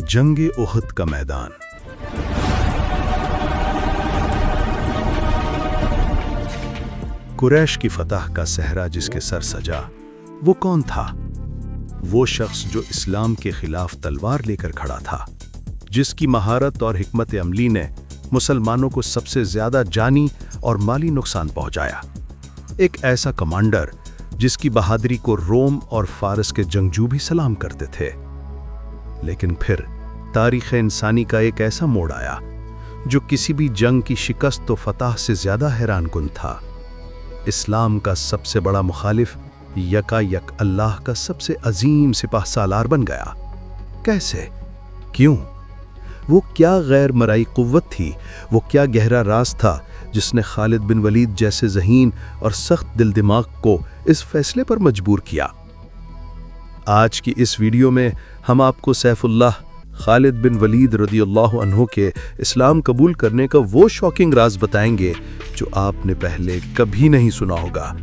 जंग उहद का मैदान। कुरैश की फतह का सहरा जिसके सर सजा, वो कौन था? वो शख्स जो इस्लाम के खिलाफ तलवार लेकर खड़ा था, जिसकी महारत और हिकमत अमली ने मुसलमानों को सबसे ज्यादा जानी और माली नुकसान पहुंचाया। एक ऐसा कमांडर जिसकी बहादुरी को रोम और फारस के जंगजू भी सलाम करते थे। लेकिन फिर तारीख़ इंसानी का एक ऐसा मोड़ आया जो किसी भी जंग की शिकस्त तो फतह से ज्यादा हैरानकुन था। इस्लाम का सबसे बड़ा मुखालिफ यकायक अल्लाह का सबसे अजीम सिपाह सालार बन गया। कैसे? क्यों? वो क्या गैर मराई कुव्वत थी? वो क्या गहरा राज था जिसने खालिद बिन वलीद जैसे ज़हीन और सख्त दिल दिमाग को इस फैसले पर मजबूर किया? आज की इस वीडियो में हम आपको सैफुल्लाह खालिद बिन वलीद रदियल्लाहु अन्हु के इस्लाम कबूल करने का वो शॉकिंग राज बताएंगे जो आपने पहले कभी नहीं सुना होगा।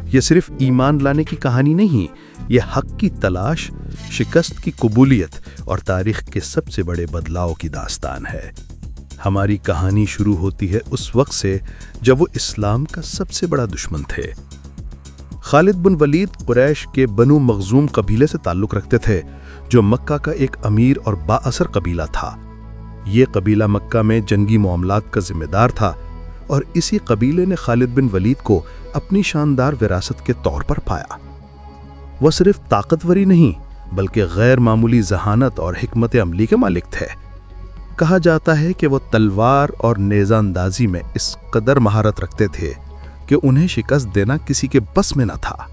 यह सिर्फ ईमान लाने की कहानी नहीं, यह हक की तलाश, शिकस्त की कबूलियत और तारीख के सबसे बड़े बदलाव की दास्तान है। हमारी कहानी शुरू होती है उस वक्त से जब वो इस्लाम का सबसे बड़ा दुश्मन थे। खालिद बिन वलीद कुरैश के बनु मखजूम कबीले से ताल्लुक़ रखते थे, जो मक्का का एक अमीर और बाअसर कबीला था। ये कबीला मक्का में जंगी मामलात का जिम्मेदार था और इसी कबीले ने खालिद बिन वलीद को अपनी शानदार विरासत के तौर पर पाया। वह सिर्फ ताकतवरी नहीं बल्कि गैर मामूली जहानत और हिकमत अमली के मालिक थे। कहा जाता है कि वो तलवार और नेज़ा अंदाजी में इस कदर महारत रखते थे कि उन्हें शिकस्त देना किसी के बस में न था।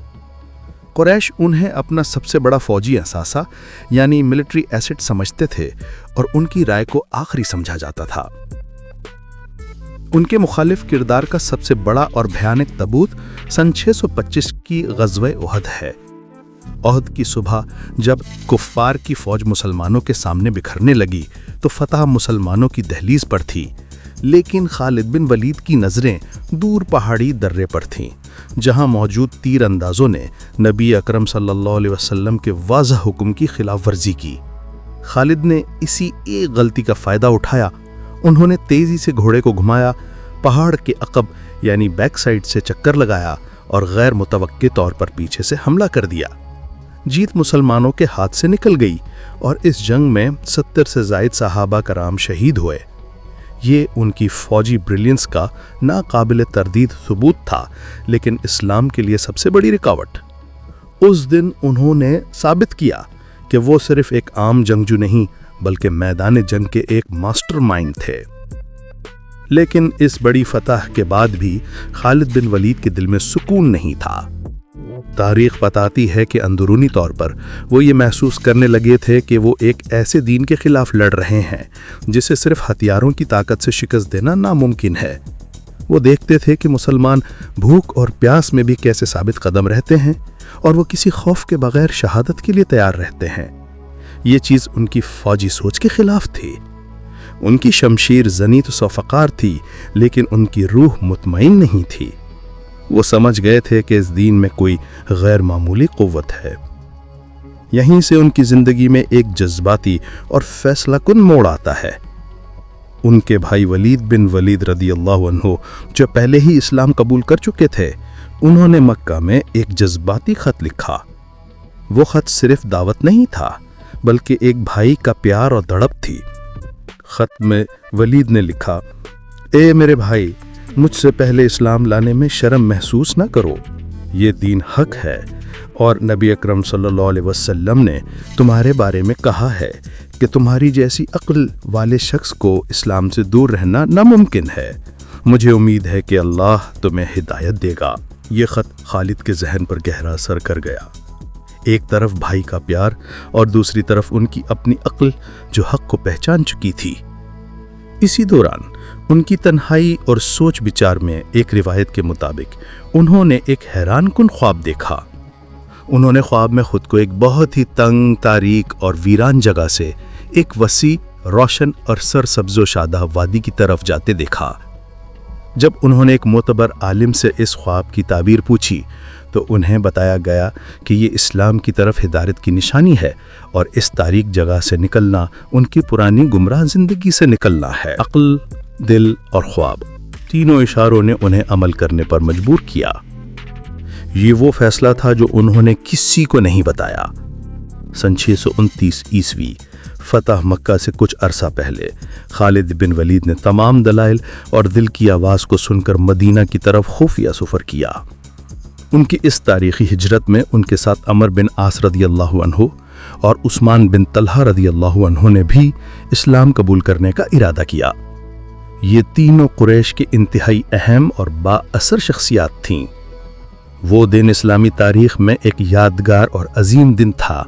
कुरैश उन्हें अपना सबसे बड़ा फौजी असासा यानी मिलिट्री एसेट समझते थे और उनकी राय को आखिरी समझा जाता था। उनके मुखालिफ किरदार का सबसे बड़ा और भयानक तबूत सन 625 की ग़ज़वे उहद है। उहद की सुबह जब कुफ़ार की फौज मुसलमानों के सामने बिखरने लगी तो फतह मुसलमानों की दहलीज पर थी, लेकिन खालिद बिन वलीद की नज़रें दूर पहाड़ी दर्रे पर थीं, जहां मौजूद तीर अंदाजों ने नबी अकरम सल्लल्लाहु अलैहि वसल्लम के वाज़ह हुक्म की खिलाफ वर्जी की। खालिद ने इसी एक गलती का फ़ायदा उठाया। उन्होंने तेज़ी से घोड़े को घुमाया, पहाड़ के अकब यानी बैक साइड से चक्कर लगाया और गैर मुतवक्के तौर पर पीछे से हमला कर दिया। जीत मुसलमानों के हाथ से निकल गई और इस जंग में 70 से ज़ायद सहाबा कराम शहीद हुए। ये उनकी फौजी ब्रिलियंस का नाकाबिल तरदीद सबूत था, लेकिन इस्लाम के लिए सबसे बड़ी रुकावट। उस दिन उन्होंने साबित किया कि वो सिर्फ एक आम जंगजू नहीं बल्कि मैदान जंग के एक मास्टरमाइंड थे। लेकिन इस बड़ी फतह के बाद भी खालिद बिन वलीद के दिल में सुकून नहीं था। तारीख बताती है कि अंदरूनी तौर पर वो ये महसूस करने लगे थे कि वो एक ऐसे दीन के खिलाफ लड़ रहे हैं जिसे सिर्फ हथियारों की ताकत से शिकस्त देना नामुमकिन है। वो देखते थे कि मुसलमान भूख और प्यास में भी कैसे साबित कदम रहते हैं और वो किसी खौफ के बगैर शहादत के लिए तैयार रहते हैं। ये चीज़ उनकी फौजी सोच के खिलाफ थी। उनकी शमशीर जनी तो सौफ़कार थी, लेकिन उनकी रूह मुतमईन नहीं थी। वो समझ गए थे कि इस दीन में कोई गैर मामूली क़ुव्वत है। यहीं से उनकी ज़िंदगी में एक जज्बाती और फैसलाकुन मोड़ आता है। उनके भाई वलीद बिन वलीद रदियल्लाहु अन्हु, जो पहले ही इस्लाम कबूल कर चुके थे, उन्होंने मक्का में एक जज्बाती ख़त लिखा। वो ख़त सिर्फ दावत नहीं था बल्कि एक भाई का प्यार और दड़प थी। ख़त में वलीद ने लिखा, ए मेरे भाई, मुझसे पहले इस्लाम लाने में शर्म महसूस न करो। ये दीन हक है और नबी अकरम सल्लल्लाहु अलैहि वसल्लम ने तुम्हारे बारे में कहा है कि तुम्हारी जैसी अक्ल वाले शख्स को इस्लाम से दूर रहना नामुमकिन है। मुझे उम्मीद है कि अल्लाह तुम्हें हिदायत देगा। ये ख़त खालिद के जहन पर गहरा असर कर गया। एक तरफ भाई का प्यार और दूसरी तरफ उनकी अपनी अक्ल जो हक को पहचान चुकी थी। इसी दौरान उनकी तन्हाई और सोच विचार में एक रिवायत के मुताबिक उन्होंने एक हैरानकुन ख्वाब देखा। उन्होंने ख्वाब में खुद को एक बहुत ही तंग, तारीक और वीरान जगह से एक वसी, रोशन और सरसब्ज़ो शादा वादी की तरफ जाते देखा। जब उन्होंने एक मोतबर आलिम से इस ख्वाब की ताबीर पूछी تو انہیں بتایا گیا کہ یہ اسلام کی طرف ہدایت کی نشانی ہے اور اس تاریک جگہ سے نکلنا ان کی پرانی گمراہ زندگی سے نکلنا ہے۔ عقل، دل اور خواب، تینوں اشاروں نے انہیں عمل کرنے پر مجبور کیا۔ یہ وہ فیصلہ تھا جو انہوں نے کسی کو نہیں بتایا۔ سن 629 عیسوی فتح مکہ سے کچھ عرصہ پہلے خالد بن ولید نے تمام دلائل اور دل کی آواز کو سن کر مدینہ کی طرف خفیہ سفر کیا۔ ان کی اس تاریخی ہجرت میں ان کے ساتھ عمر بن عاص رضی اللہ عنہ اور عثمان بن طلحہ رضی اللہ عنہ نے بھی اسلام قبول کرنے کا ارادہ کیا۔ یہ تینوں قریش کے انتہائی اہم اور با اثر شخصیات تھیں۔ وہ دن اسلامی تاریخ میں ایک یادگار اور عظیم دن تھا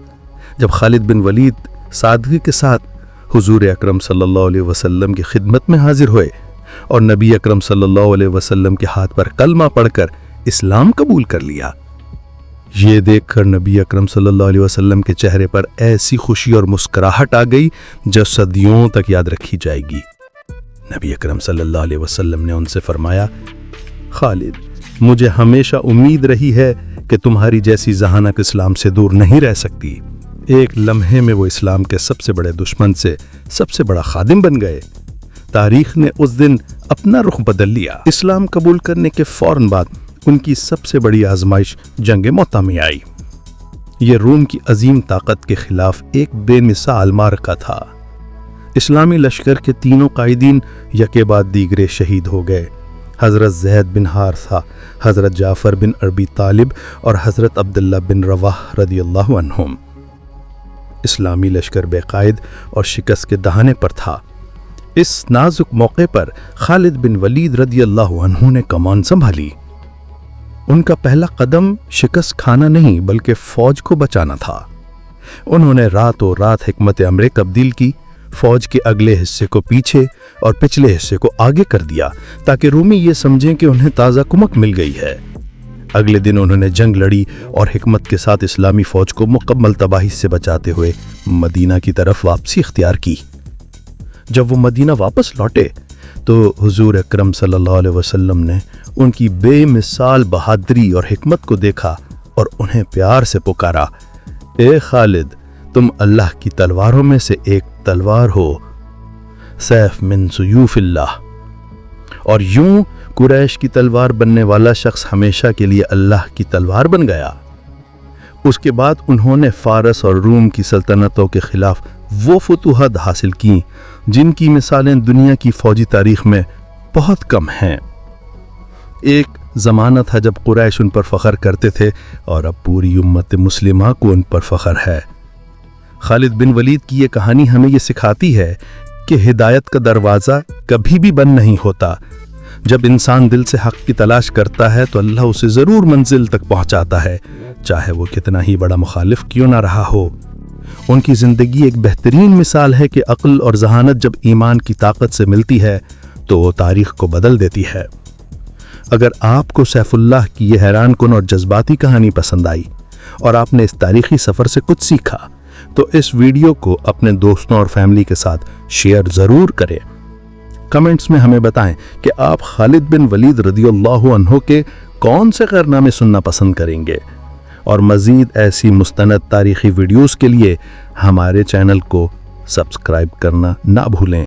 جب خالد بن ولید سادگی کے ساتھ حضور اکرم صلی اللہ علیہ وسلم کی خدمت میں حاضر ہوئے اور نبی اکرم صلی اللہ علیہ وسلم کے ہاتھ پر کلمہ پڑھ کر اسلام قبول کر لیا۔ یہ دیکھ کر نبی اکرم صلی اللہ علیہ وسلم کے چہرے پر ایسی خوشی اور مسکراہٹ آ گئی جو صدیوں تک یاد رکھی جائے گی۔ نبی اکرم صلی اللہ علیہ وسلم نے ان سے فرمایا، خالد، مجھے ہمیشہ امید رہی ہے کہ تمہاری جیسی ذہانت اسلام سے دور نہیں رہ سکتی۔ ایک لمحے میں وہ اسلام کے سب سے بڑے دشمن سے سب سے بڑا خادم بن گئے۔ تاریخ نے اس دن اپنا رخ بدل لیا۔ اسلام قبول کرنے کے فوراً بعد ان کی سب سے بڑی آزمائش جنگ موتا میں آئی۔ یہ روم کی عظیم طاقت کے خلاف ایک بے مثال معرکہ تھا۔ اسلامی لشکر کے تینوں قائدین یکے بعد دیگرے شہید ہو گئے۔ حضرت زید بن حارثہ، حضرت جعفر بن ابی طالب اور حضرت عبداللہ بن رواحہ رضی اللہ عنہم۔ اسلامی لشکر بے قائد اور شکست کے دہانے پر تھا۔ اس نازک موقع پر خالد بن ولید رضی اللہ عنہ نے کمان سنبھالی۔ ان کا پہلا قدم شکست کھانا نہیں بلکہ فوج کو بچانا تھا۔ انہوں نے راتوں رات حکمت عملی تبدیل کی، فوج کے اگلے حصے کو پیچھے اور پچھلے حصے کو آگے کر دیا تاکہ رومی یہ سمجھیں کہ انہیں تازہ کمک مل گئی ہے۔ اگلے دن انہوں نے جنگ لڑی اور حکمت کے ساتھ اسلامی فوج کو مکمل تباہی سے بچاتے ہوئے مدینہ کی طرف واپسی اختیار کی۔ جب وہ مدینہ واپس لوٹے تو حضور اکرم صلی اللہ علیہ وسلم نے ان کی بے مثال بہادری اور حکمت کو دیکھا اور انہیں پیار سے پکارا، اے خالد، تم اللہ کی تلواروں میں سے ایک تلوار ہو، سیف من سیوف اللہ۔ اور یوں قریش کی تلوار بننے والا شخص ہمیشہ کے لیے اللہ کی تلوار بن گیا۔ اس کے بعد انہوں نے فارس اور روم کی سلطنتوں کے خلاف وہ فتوحات حاصل کی جن کی مثالیں دنیا کی فوجی تاریخ میں بہت کم ہیں۔ ایک زمانہ تھا جب قریش ان پر فخر کرتے تھے اور اب پوری امت مسلمہ کو ان پر فخر ہے۔ خالد بن ولید کی یہ کہانی ہمیں یہ سکھاتی ہے کہ ہدایت کا دروازہ کبھی بھی بند نہیں ہوتا۔ جب انسان دل سے حق کی تلاش کرتا ہے تو اللہ اسے ضرور منزل تک پہنچاتا ہے، چاہے وہ کتنا ہی بڑا مخالف کیوں نہ رہا ہو۔ ان کی زندگی ایک بہترین مثال ہے کہ عقل اور ذہانت جب ایمان کی طاقت سے ملتی ہے تو وہ تاریخ کو بدل دیتی ہے۔ اگر آپ کو سیف اللہ کی یہ حیران کن اور جذباتی کہانی پسند آئی اور آپ نے اس تاریخی سفر سے کچھ سیکھا تو اس ویڈیو کو اپنے دوستوں اور فیملی کے ساتھ شیئر ضرور کریں۔ کمنٹس میں ہمیں بتائیں کہ آپ خالد بن ولید رضی اللہ عنہ کے کون سے کارنامے سننا پسند کریں گے، اور مزید ایسی مستند تاریخی ویڈیوز کے لیے ہمارے چینل کو سبسکرائب کرنا نہ بھولیں۔